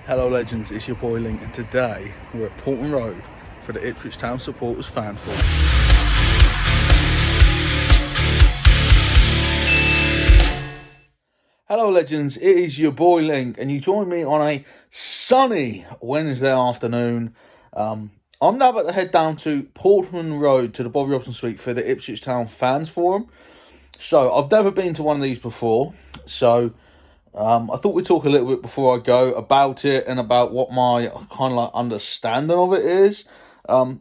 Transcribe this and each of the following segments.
Hello legends, it's your boy Link, and today we're at Portman Road for the Ipswich Town Supporters Fan Forum. Hello legends, it is your boy Link, and you join me on a sunny Wednesday afternoon. I'm now about to head down to Portman Road to the Bobby Robson Suite for the Ipswich Town Fans Forum. So I've never been to one of these before, so I thought we'd talk a little bit before I go about it and about what my kind of like understanding of it is.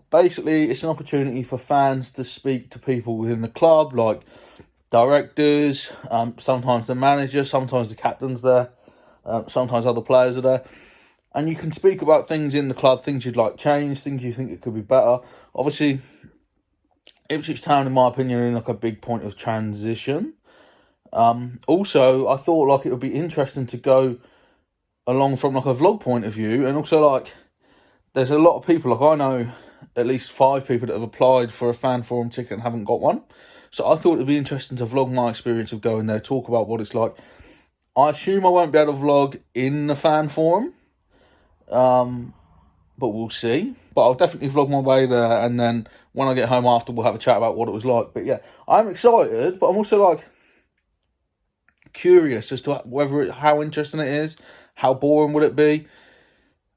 Basically, it's an opportunity for fans to speak to people within the club, like directors, sometimes the manager, sometimes the captain's there, sometimes other players are there. And you can speak about things in the club, things you'd like changed, things you think it could be better. Obviously, Ipswich Town, in my opinion, are in like a big point of transition. Also, I thought like it would be interesting to go along from like a vlog point of view, and also like there's a lot of people, like I know at least 5 people that have applied for a fan forum ticket and haven't got one. So I thought it'd be interesting to vlog my experience of going there, talk about what it's like. I assume I won't be able to vlog in the fan forum, but we'll see. But I'll definitely vlog my way there, and then when I get home after, we'll have a chat about what it was like. But yeah, I'm excited, but I'm also like curious as to how interesting it is, how boring would it be.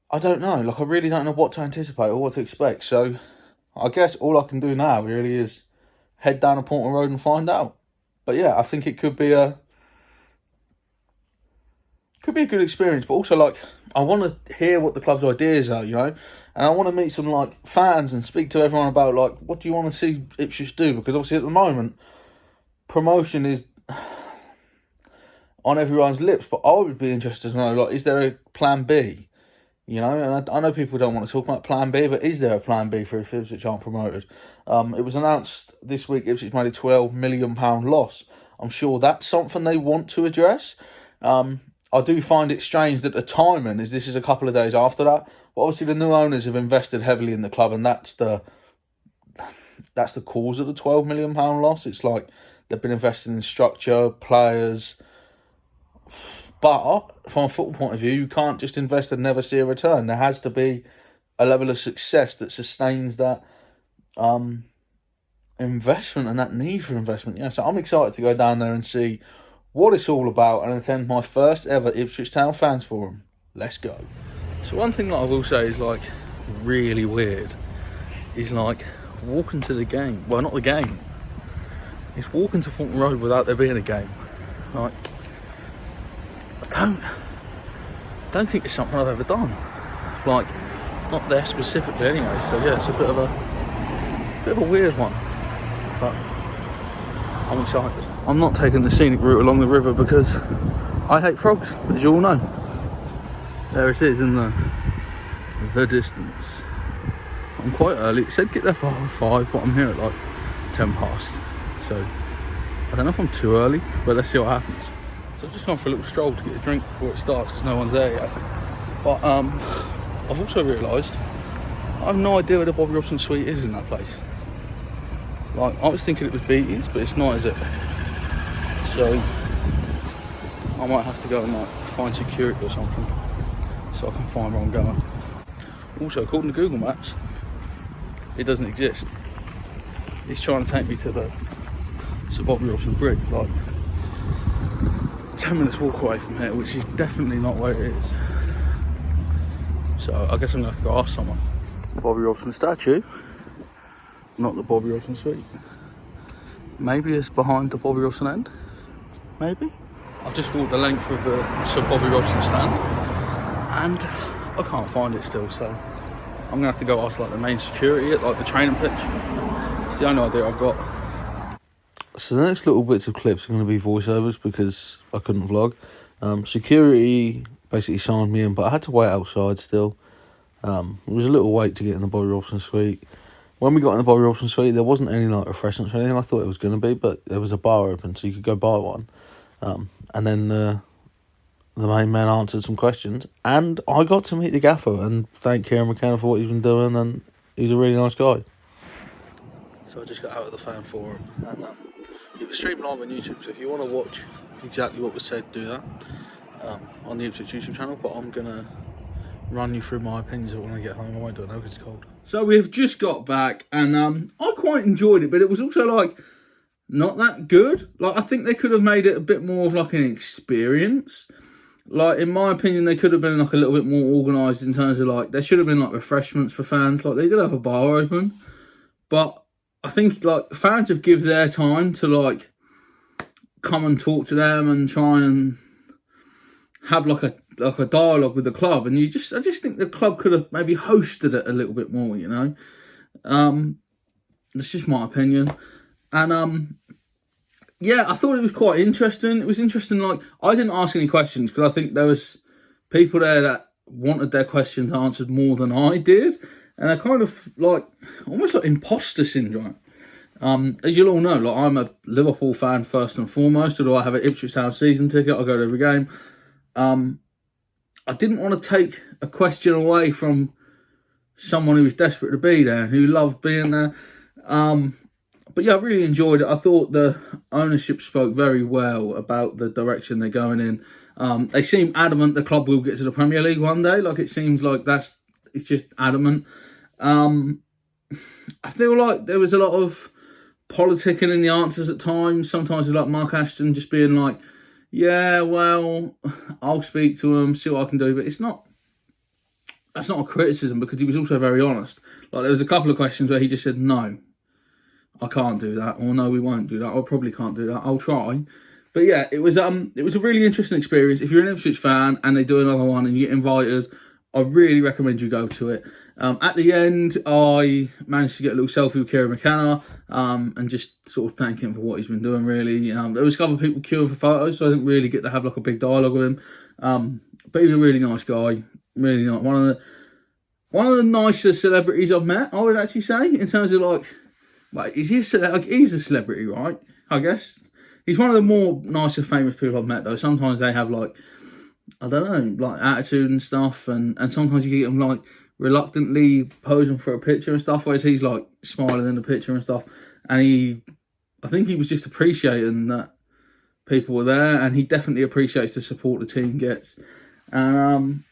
I don't know, like I really don't know what to anticipate or what to expect. So I guess all I can do now really is head down a Portman Road and find out. But yeah, I think it could be a good experience, but also like I want to hear what the club's ideas are, you know, and I want to meet some like fans and speak to everyone about like what do you want to see Ipswich do, because obviously at the moment promotion is on everyone's lips, but I would be interested to know, like, is there a plan B? You know, and I know people don't want to talk about plan B, but is there a plan B for if Ipswich aren't promoted? It was announced this week Ipswich made a £12 million loss. I'm sure that's something they want to address. I do find it strange that the timing is this is a couple of days after that. But obviously the new owners have invested heavily in the club, and that's the cause of the £12 million loss. It's like they've been investing in structure, players. But from a football point of view, you can't just invest and never see a return. There has to be a level of success that sustains that investment and that need for investment. Yeah, so I'm excited to go down there and see what it's all about and attend my first ever Ipswich Town Fans Forum. Let's go. So one thing that I will say is like really weird is like walking to the game. Well, not the game. It's walking to Portman Road without there being a game. Like, I don't think it's something I've ever done. Like, not there specifically anyway. So yeah, it's a bit of a weird one. But I'm excited. I'm not taking the scenic route along the river because I hate frogs, as you all know. There it is in the distance. I'm quite early. It said get there for 5, but I'm here at like 10 past. So I don't know if I'm too early, but let's see what happens. So I've just gone for a little stroll to get a drink before it starts because no one's there yet. But I've also realised I have no idea where the Bobby Robson Suite is in that place. Like, I was thinking it was Beatty's, but it's not, is it? So I might have to go and like find security or something so I can find where I'm going. Also, according to Google Maps, it doesn't exist. It's trying to take me to the Sir Bobby Robson Bridge, like 10 minutes walk away from here, which is definitely not where it is. So I guess I'm going to have to go ask someone. The Bobby Robson statue, not the Bobby Robson Suite. Maybe it's behind the Bobby Robson end. Maybe. I've just walked the length of the Sir Bobby Robson stand and I can't find it still, so I'm going to have to go ask like the main security at like the training pitch. It's the only idea I've got. So the next little bits of clips are going to be voiceovers because I couldn't vlog. Security basically signed me in, but I had to wait outside still. It was a little wait to get in the Bobby Robson Suite. When we got in the Bobby Robson Suite, there wasn't any like refreshments or anything. I thought it was going to be, but there was a bar open, so you could go buy one. And then the main man answered some questions, and I got to meet the gaffer and thank Kieran McKenna for what he's been doing, and he's a really nice guy. So I just got out of the fan forum, and it was streamed live on YouTube, so if you want to watch exactly what was said, do that on the Ipswich YouTube channel. But I'm gonna run you through my opinions of it when I get home. I won't do it now because it's cold. So we've just got back, and I quite enjoyed it, but it was also like not that good. Like, I think they could have made it a bit more of like an experience. Like, in my opinion, they could have been like a little bit more organised in terms of like, there should have been like refreshments for fans. Like, they did have a bar open, but I think like fans have give their time to like come and talk to them and try and have like a dialogue with the club. And I just think the club could have maybe hosted it a little bit more, you know. That's just my opinion. And yeah, I thought it was quite interesting. It was interesting, like, I didn't ask any questions because I think there was people there that wanted their questions answered more than I did. And I kind of, like, almost like imposter syndrome. As you'll all know, like, I'm a Liverpool fan first and foremost, although I have an Ipswich Town season ticket. I go to every game. I didn't want to take a question away from someone who was desperate to be there, who loved being there. But yeah, I really enjoyed it. I thought the ownership spoke very well about the direction they're going in. They seem adamant the club will get to the Premier League one day. Like, it seems like it's just adamant. I feel like there was a lot of politicking in the answers at times. Sometimes with like Mark Ashton just being like, yeah, well, I'll speak to him, see what I can do. But that's not a criticism, because he was also very honest. Like, there was a couple of questions where he just said, no, I can't do that, or no, we won't do that, or probably can't do that, I'll try. But yeah, it was a really interesting experience. If you're an Ipswich fan and they do another one and you get invited, I really recommend you go to it. At the end, I managed to get a little selfie with Kieran McKenna and just sort of thank him for what he's been doing, really. There was a couple of people queuing for photos, so I didn't really get to have like a big dialogue with him. But he's a really nice guy. Really nice. One of the nicer celebrities I've met, I would actually say, in terms of like, is he he's a celebrity, right? I guess. He's one of the more nicer, famous people I've met, though. Sometimes they have, like, I don't know, like attitude and stuff, and sometimes you get them like reluctantly posing for a picture and stuff, whereas he's like smiling in the picture and stuff. And I think he was just appreciating that people were there, and he definitely appreciates the support the team gets. And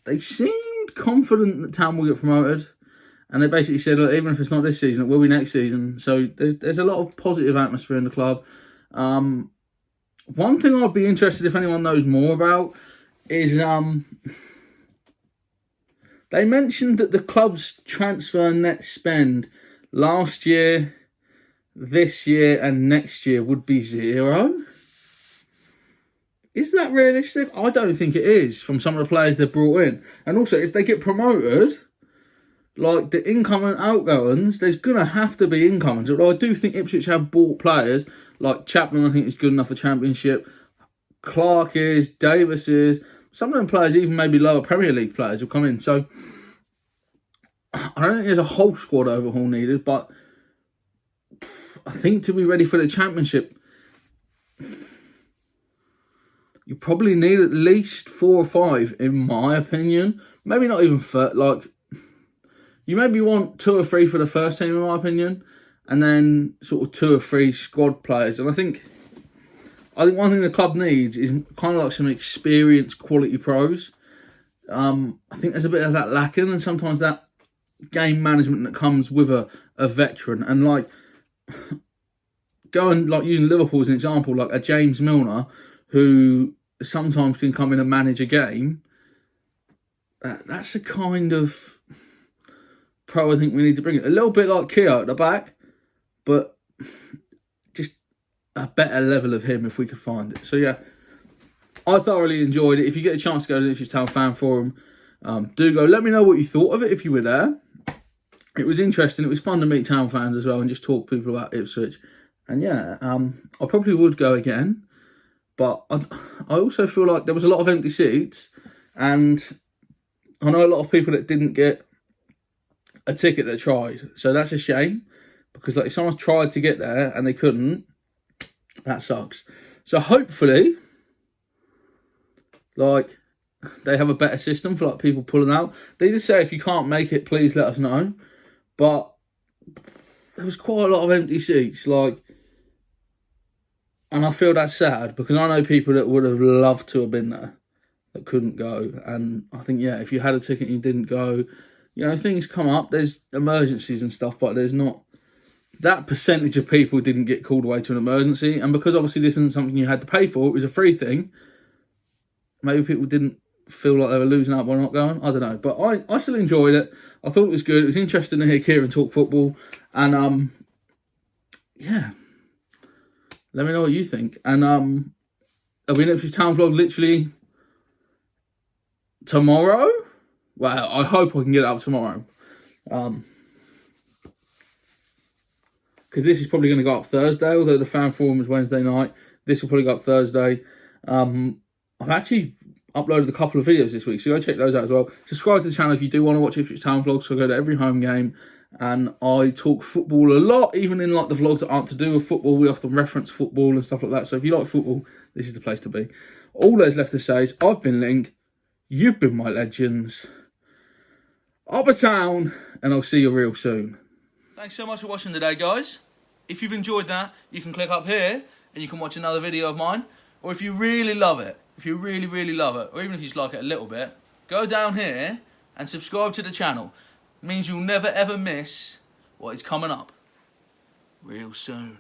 they seemed confident that Town will get promoted, and they basically said, look, even if it's not this season, it will be next season. So there's a lot of positive atmosphere in the club. One thing I'd be interested if anyone knows more about is they mentioned that the club's transfer net spend last year, this year and next year would be zero. Is that realistic? I don't think it is, from some of the players they've brought in. And also, if they get promoted, like the income and outgoings, there's going to have to be incomings. Although I do think Ipswich have bought players, like Chapman, I think is good enough for Championship. Clark is, Davis is. Some of them players, even maybe lower Premier League players, will come in. So I don't think there's a whole squad overhaul needed, but I think to be ready for the Championship, you probably need at least 4 or 5, in my opinion. Maybe not even 30. Like, you maybe want 2 or 3 for the first team, in my opinion, and then sort of 2 or 3 squad players. And I think one thing the club needs is kind of like some experienced quality pros. I think there's a bit of that lacking, and sometimes that game management that comes with a veteran. And like, going like using Liverpool as an example, like a James Milner, who sometimes can come in and manage a game. That's the kind of pro I think we need to bring it. A little bit like Keogh at the back, but just a better level of him if we could find it. So yeah, I thoroughly enjoyed it. If you get a chance to go to the Ipswich Town Fan Forum, do go. Let me know what you thought of it if you were there. It was interesting. It was fun to meet Town fans as well and just talk to people about Ipswich. And yeah, I probably would go again. But I also feel like there was a lot of empty seats, and I know a lot of people that didn't get a ticket that tried. So that's a shame, because like if someone's tried to get there and they couldn't, that sucks. So hopefully, like, they have a better system for like people pulling out. They just say if you can't make it, please let us know. But there was quite a lot of empty seats, like. And I feel that's sad, because I know people that would have loved to have been there. that couldn't go. And I think, yeah, if you had a ticket and you didn't go, you know, things come up. There's emergencies and stuff, but there's not that percentage of people didn't get called away to an emergency. And because obviously this isn't something you had to pay for, it was a free thing, maybe people didn't feel like they were losing out by not going. I don't know. But I still enjoyed it. I thought it was good. It was interesting to hear Kieran talk football. And, yeah. Let me know what you think. And I'll be in Ipswich Town vlog literally tomorrow. Well, I hope I can get it up tomorrow. Because this is probably going to go up Thursday, although the fan forum is Wednesday night. This will probably go up Thursday. I've actually uploaded a couple of videos this week, so go check those out as well. Subscribe to the channel if you do want to watch Ipswich Town vlogs, so I go to every home game. And I talk football a lot, even in like the vlogs that aren't to do with football. We often reference football and stuff like that. So if you like football, this is the place to be. All there's left to say is I've been Link, you've been my legends. Up a town, and I'll see you real soon. Thanks so much for watching today, guys. If you've enjoyed that, you can click up here and you can watch another video of mine. Or if you really love it, if you really, really love it, or even if you just like it a little bit, go down here and subscribe to the channel. It means you'll never ever miss what is coming up real soon.